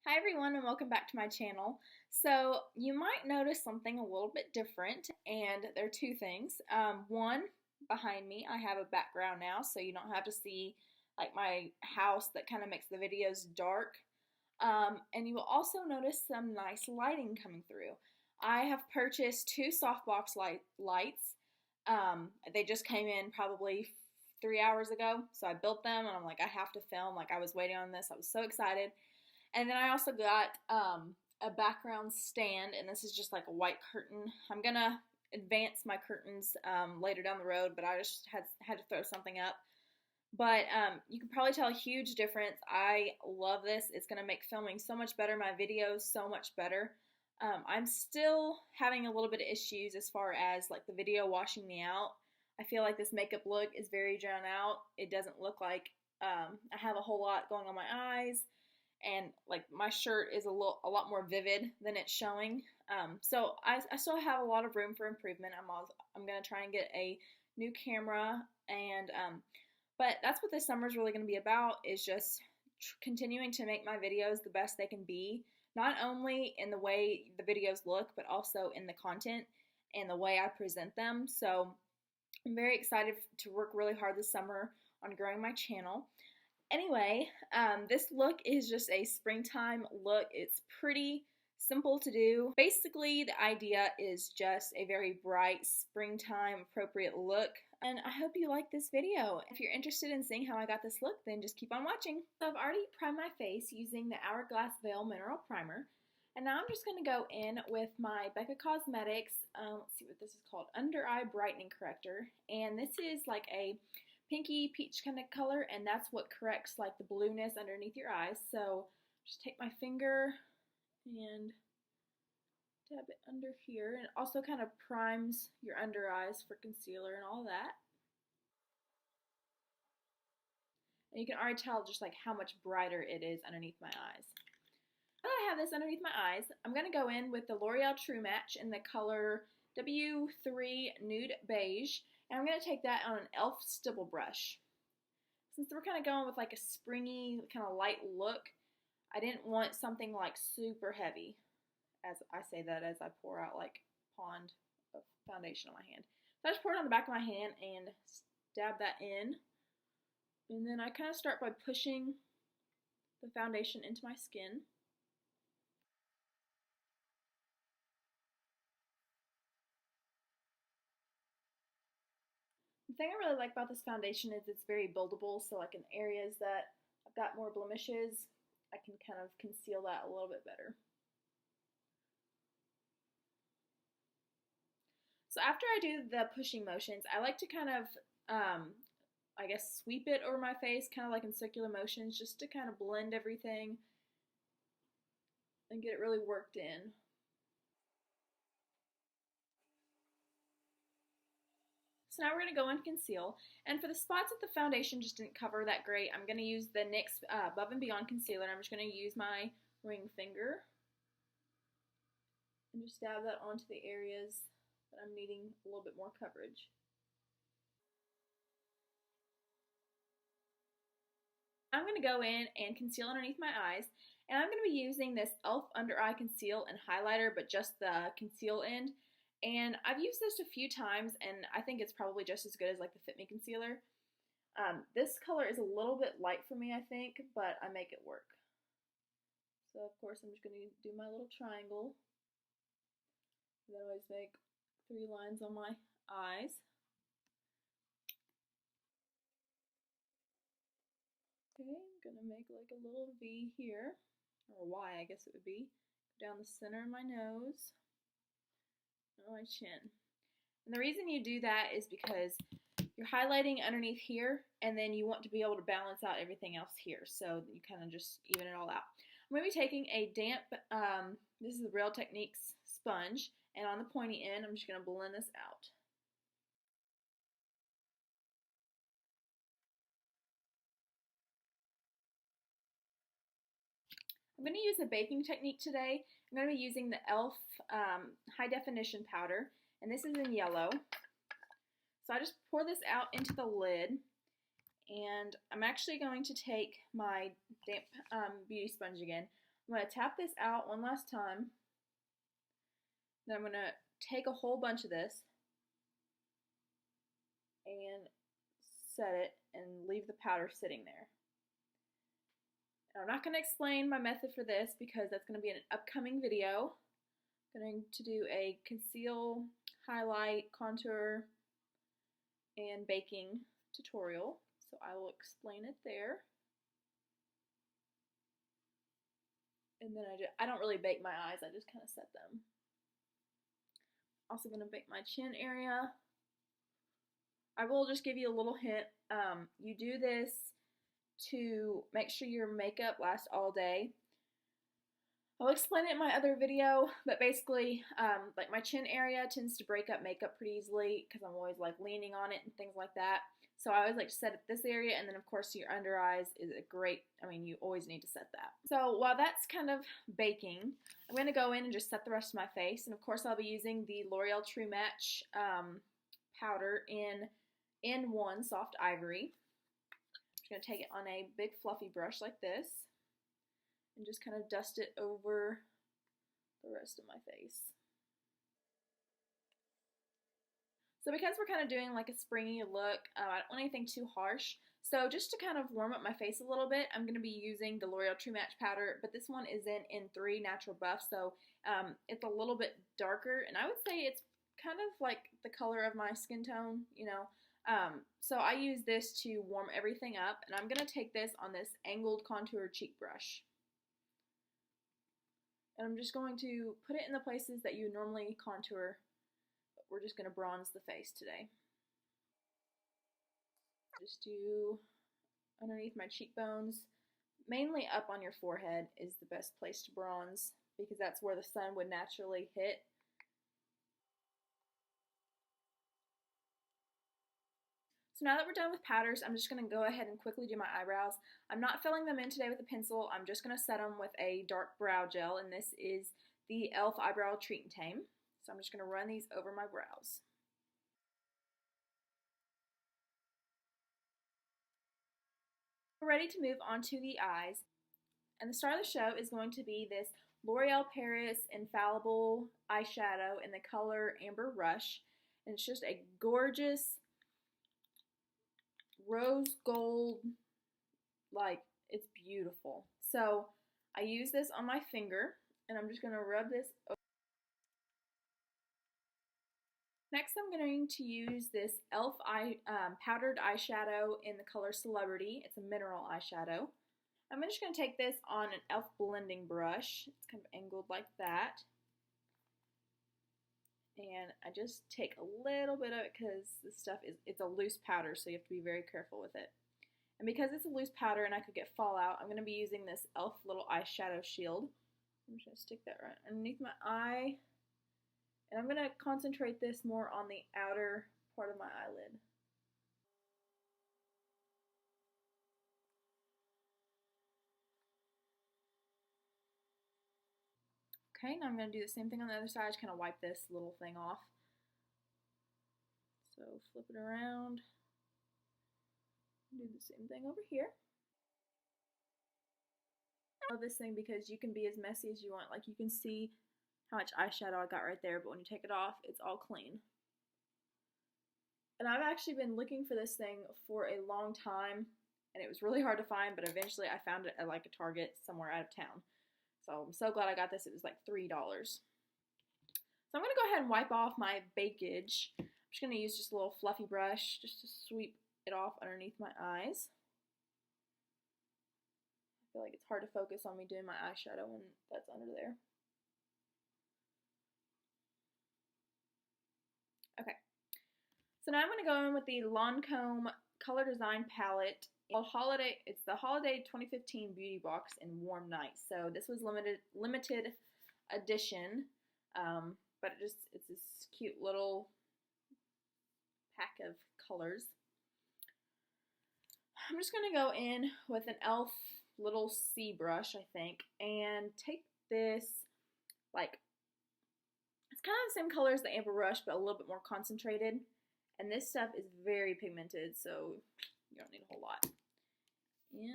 Hi everyone and welcome back to my channel. So you might notice something a little bit different, and there are two things. One, behind me I have a background now, so you don't have to see like my house that kind of makes the videos dark. And you will also notice some nice lighting coming through. I have purchased two softbox lights. They just came in probably 3 hours ago, so I built them and I'm like, I have to film. Like, I was waiting on this. I was so excited. And then I also got a background stand, and this is just like a white curtain. I'm gonna advance my curtains later down the road, but I just had to throw something up. But you can probably tell a huge difference. I love this. It's gonna make filming so much better, my videos so much better. I'm still having a little bit of issues as far as like the video washing me out. I feel like this makeup look is very drawn out. It doesn't look like I have a whole lot going on my eyes, and like my shirt is a lot more vivid than it's showing. So I still have a lot of room for improvement. I'm gonna try and get a new camera, and but that's what this summer is really gonna be about, is just continuing to make my videos the best they can be, not only in the way the videos look, but also in the content and the way I present them. So I'm very excited to work really hard this summer on growing my channel. Anyway, this look is just a springtime look. It's pretty simple to do. Basically, the idea is just a very bright springtime appropriate look. And I hope you like this video. If you're interested in seeing how I got this look, then just keep on watching. So I've already primed my face using the Hourglass Veil Mineral Primer. And now I'm just going to go in with my Becca Cosmetics, let's see what this is called, Under Eye Brightening Corrector. And this is like a pinky peach kind of color, and that's what corrects like the blueness underneath your eyes. So just take my finger and dab it under here, and it also kind of primes your under eyes for concealer and all that. And you can already tell just like how much brighter it is underneath my eyes. Now that I have this underneath my eyes, I'm going to go in with the L'Oreal True Match in the color W3 Nude Beige, and I'm going to take that on an e.l.f. stipple brush. Since we're kind of going with like a springy, kind of light look, I didn't want something like super heavy, as I say that as I pour out like a pond of foundation on my hand. So I just pour it on the back of my hand and dab that in. And then I kind of start by pushing the foundation into my skin. The thing I really like about this foundation is it's very buildable, so like in areas that I've got more blemishes, I can kind of conceal that a little bit better. So after I do the pushing motions, I like to kind of, I guess, sweep it over my face, kind of like in circular motions, just to kind of blend everything and get it really worked in. So now we're going to go and conceal. And for the spots that the foundation just didn't cover that great, I'm going to use the NYX Above and Beyond Concealer. I'm just going to use my ring finger and just dab that onto the areas that I'm needing a little bit more coverage. I'm going to go in and conceal underneath my eyes, and I'm going to be using this e.l.f. Under Eye Conceal and Highlighter, but just the conceal end. And I've used this a few times, and I think it's probably just as good as like the Fit Me Concealer. This color is a little bit light for me, I think, but I make it work. So of course I'm just going to do my little triangle. And then I always make 3 lines on my eyes. Okay, I'm going to make like a little V here, or Y I guess it would be, down the center of my nose and my chin. And the reason you do that is because you're highlighting underneath here, and then you want to be able to balance out everything else here, so you kind of just even it all out. I'm going to be taking a damp, this is the Real Techniques sponge, and on the pointy end, I'm just going to blend this out. I'm going to use a baking technique today. I'm going to be using the e.l.f. High Definition Powder, and this is in yellow. So I just pour this out into the lid, and I'm actually going to take my damp beauty sponge again. I'm going to tap this out one last time. Then I'm going to take a whole bunch of this and set it and leave the powder sitting there. And I'm not going to explain my method for this because that's going to be in an upcoming video. I'm going to do a conceal, highlight, contour, and baking tutorial. So I will explain it there. And then I don't really bake my eyes, I just kind of set them. Also going to bake my chin area. I will just give you a little hint. You do this to make sure your makeup lasts all day. I'll explain it in my other video, but basically, like my chin area tends to break up makeup pretty easily because I'm always like leaning on it and things like that. So I always like to set it this area, and then of course your under eyes is a great, you always need to set that. So while that's kind of baking, I'm going to go in and just set the rest of my face, and of course I'll be using the L'Oreal True Match powder in N1 Soft Ivory. I'm just going to take it on a big fluffy brush like this and just kind of dust it over the rest of my face. So because we're kind of doing like a springy look, I don't want anything too harsh. So just to kind of warm up my face a little bit, I'm going to be using the L'Oreal True Match powder, but this one is in N3 Natural Buff, so it's a little bit darker, and I would say it's kind of like the color of my skin tone, you know. So I use this to warm everything up, and I'm going to take this on this angled contour cheek brush. And I'm just going to put it in the places that you normally contour. We're just going to bronze the face today. Just do underneath my cheekbones. Mainly up on your forehead is the best place to bronze because that's where the sun would naturally hit. So now that we're done with powders, I'm just going to go ahead and quickly do my eyebrows. I'm not filling them in today with a pencil. I'm just going to set them with a dark brow gel, and this is the e.l.f. Eyebrow Treat and Tame. So I'm just going to run these over my brows. We're ready to move on to the eyes. And the star of the show is going to be this L'Oreal Paris Infallible eyeshadow in the color Amber Rush. And it's just a gorgeous rose gold, like, it's beautiful. So I use this on my finger, and I'm just going to rub this over. Next, I'm going to use this e.l.f. powdered eyeshadow in the color Celebrity. It's a mineral eyeshadow. I'm just going to take this on an e.l.f. blending brush. It's kind of angled like that. And I just take a little bit of it because this stuff it's a loose powder, so you have to be very careful with it. And because it's a loose powder and I could get fallout, I'm going to be using this e.l.f. little eyeshadow shield. I'm just going to stick that right underneath my eye. And I'm going to concentrate this more on the outer part of my eyelid. Okay, now I'm going to do the same thing on the other side. Just kind of wipe this little thing off. So flip it around. Do the same thing over here. I love this thing because you can be as messy as you want. Like, you can see how much eyeshadow I got right there, but when you take it off, it's all clean. And I've actually been looking for this thing for a long time, and it was really hard to find, but eventually I found it at like a Target somewhere out of town. So I'm so glad I got this. It was like $3. So I'm going to go ahead and wipe off my bakage. I'm just going to use just a little fluffy brush just to sweep it off underneath my eyes. I feel like it's hard to focus on me doing my eyeshadow when that's under there. Okay. So now I'm going to go in with the Lancome Color Design Palette. It's the Holiday 2015 Beauty Box in Warm Night. So this was limited edition, but it's this cute little pack of colors. I'm just going to go in with an e.l.f. little C brush, I think, and take this, like, it's kind of the same color as the Amber Rush, but a little bit more concentrated. And this stuff is very pigmented, so you don't need a whole lot. And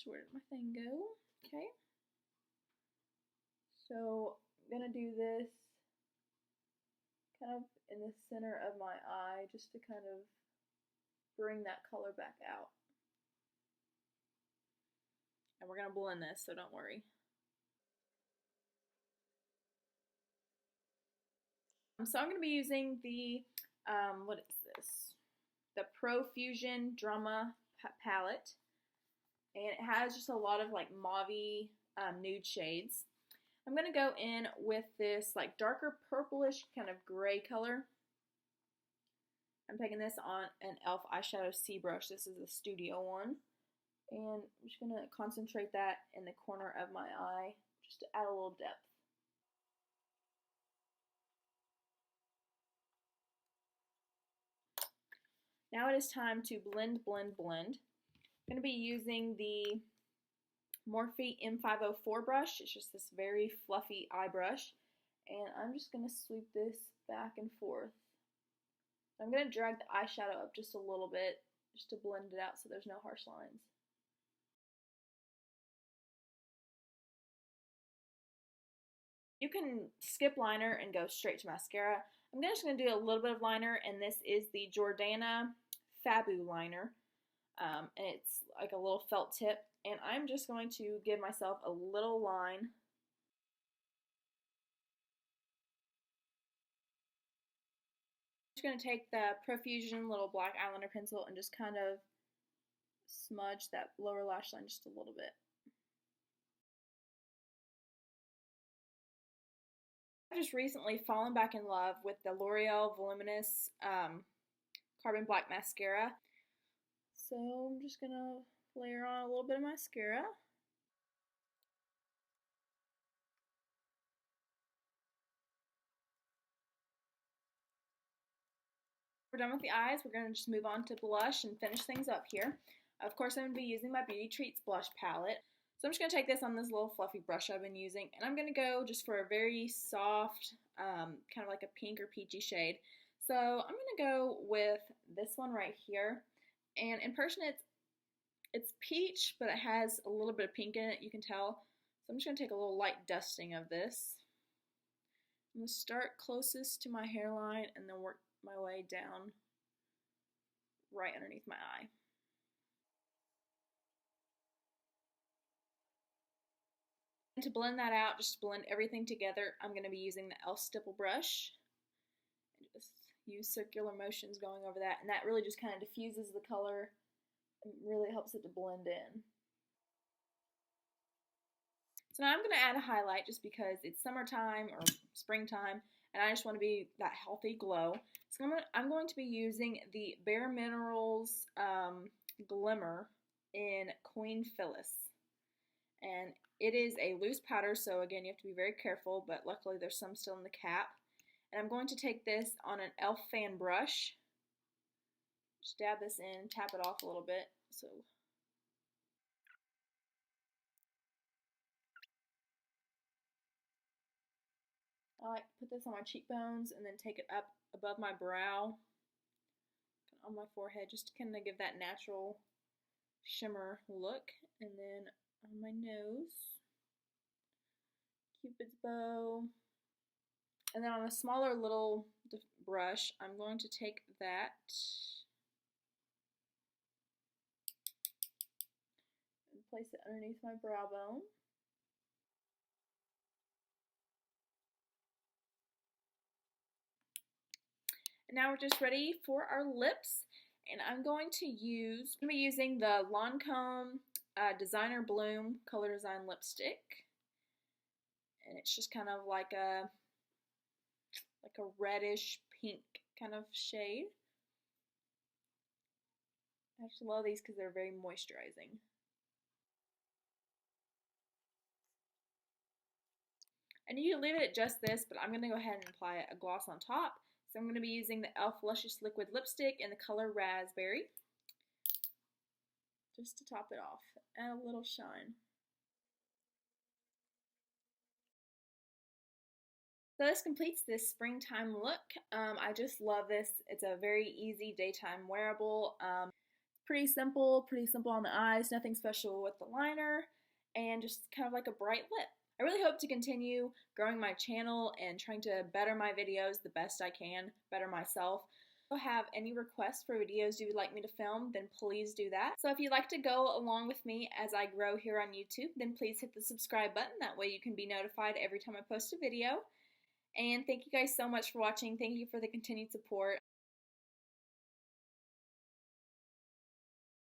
where did my thing go? Okay. So I'm going to do this kind of in the center of my eye just to kind of bring that color back out. And we're going to blend this, so don't worry. So I'm going to be using the, what is this? The Profusion Drama palette. And it has just a lot of like mauve-y nude shades. I'm going to go in with this like darker purplish kind of gray color. I'm taking this on an e.l.f. eyeshadow C brush. This is the Studio one. And I'm just going to concentrate that in the corner of my eye just to add a little depth. Now it is time to blend, blend, blend. I'm going to be using the Morphe M504 brush. It's just this very fluffy eye brush. And I'm just going to sweep this back and forth. I'm going to drag the eyeshadow up just a little bit just to blend it out so there's no harsh lines. You can skip liner and go straight to mascara. I'm just going to do a little bit of liner, and this is the Jordana Fabu liner. And it's like a little felt tip, and I'm just going to give myself a little line. I'm just going to take the Profusion little black eyeliner pencil and just kind of smudge that lower lash line just a little bit. I've just recently fallen back in love with the L'Oreal Voluminous Carbon Black Mascara. So I'm just going to layer on a little bit of mascara. We're done with the eyes. We're going to just move on to blush and finish things up here. Of course, I'm going to be using my Beauty Treats blush palette. So I'm just going to take this on this little fluffy brush I've been using, and I'm going to go just for a very soft, kind of like a pink or peachy shade. So I'm going to go with this one right here. And in person, it's peach, but it has a little bit of pink in it, you can tell. So I'm just going to take a little light dusting of this. I'm going to start closest to my hairline and then work my way down right underneath my eye. And to blend that out, just blend everything together, I'm going to be using the e.l.f. stipple brush. And just use circular motions going over that, and that really just kind of diffuses the color and really helps it to blend in. So now I'm going to add a highlight just because it's summertime or springtime, and I just want to be that healthy glow. So I'm going to be using the Bare Minerals Glimmer in Queen Phyllis. And it is a loose powder, so again, you have to be very careful, but luckily there's some still in the cap. And I'm going to take this on an e.l.f. fan brush. Just dab this in, tap it off a little bit. So I like to put this on my cheekbones and then take it up above my brow, on my forehead, just to kind of give that natural shimmer look. And then on my nose, Cupid's bow. And then on a smaller little brush, I'm going to take that and place it underneath my brow bone. And now we're just ready for our lips. And I'm going to be using the Lancome Designer Bloom Color Design Lipstick. And it's just kind of like a reddish pink kind of shade. I just love these because they're very moisturizing. And you can leave it at just this, but I'm going to go ahead and apply a gloss on top. So I'm going to be using the e.l.f. Luscious Liquid Lipstick in the color Raspberry, just to top it off, add a little shine. So this completes this springtime look. I just love this. It's a very easy daytime wearable. Pretty simple on the eyes, nothing special with the liner, and just kind of like a bright lip. I really hope to continue growing my channel and trying to better my videos the best I can, better myself. If you have any requests for videos you would like me to film, then please do that. So if you'd like to go along with me as I grow here on YouTube, then please hit the subscribe button. That way you can be notified every time I post a video. And thank you guys so much for watching. Thank you for the continued support.